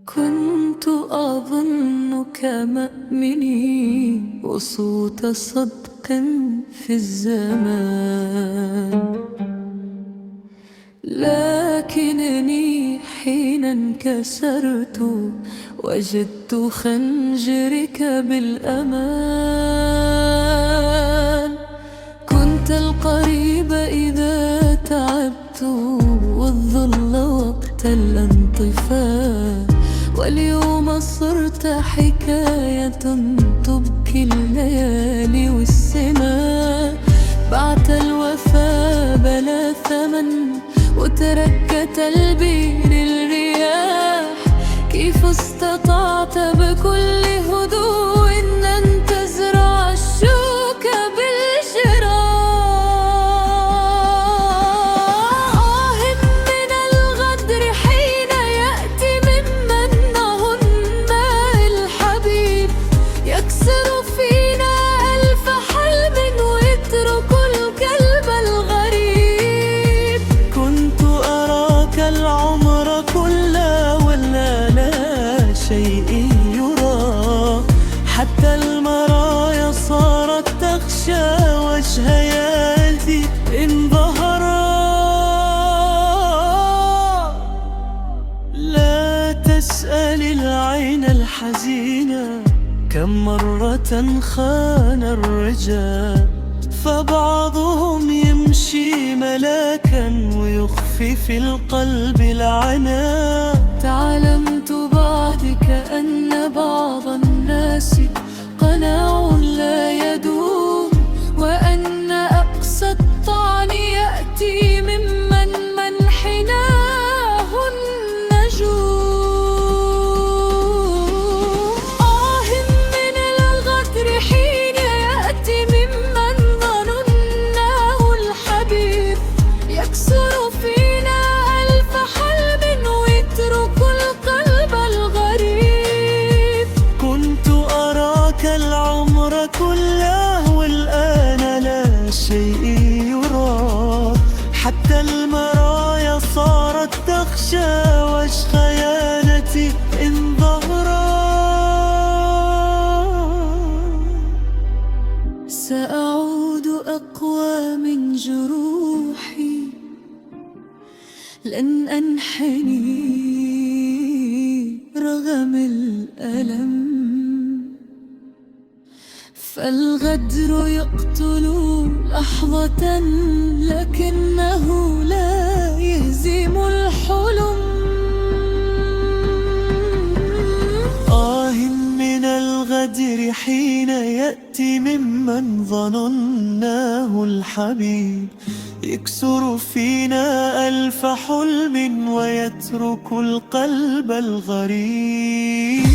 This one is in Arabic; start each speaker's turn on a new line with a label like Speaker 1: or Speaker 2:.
Speaker 1: كنت أظنك مأمني وصوت صدق في الزمان، لكنني حين انكسرت وجدت خنجرك بالأمان. كنت القريب إذا تعبت والظل وقت الانطفاء، واليوم صرت حكاية تبكي الليالي والسماء. بعت الوفا بلا ثمن وتركت البين الرياح، كيف استطعت بكل هدوء أن تزرع الشوك بالجراح؟ آه من الغدر حين يأتي ممن نهن ماء الحبيب، يكسر فينا ألف حلم ويترك الكلب الغريب.
Speaker 2: كنت أراك العمر كله ولا لا شيء يرى، حتى المرايا صارت تخشى وجه ياتي إن ظهرا. لا تسأل العين الحزينة كم مرة خان الرجال، فبعضهم يمشي ملاكا ويخفي في القلب العناء.
Speaker 1: تعلمت بعدك أن بعض الناس قناع لا يدوم، وأن أقسى الطعن يأتي ممن منحناه النجوم. آه من الغدر حين يأتي ممن ظنناه الحبيب، يكسر فينا ألف حلم ويترك القلب الغريب.
Speaker 2: كنت أراك العمر كله والآن لا شيء يرى، حتى المرايا صارت تخشى وجه خيانتي إن ظهرا.
Speaker 1: سأعود أقوى من جروحي، لن أنحني رغم الألم. فالغدر يقتل لحظة لكنه لا يهزم الحلم.
Speaker 2: آه من الغدر حين يأتي ممن ظنناه الحبيب، يكسر فينا ألف حلم ويترك القلب الغريب.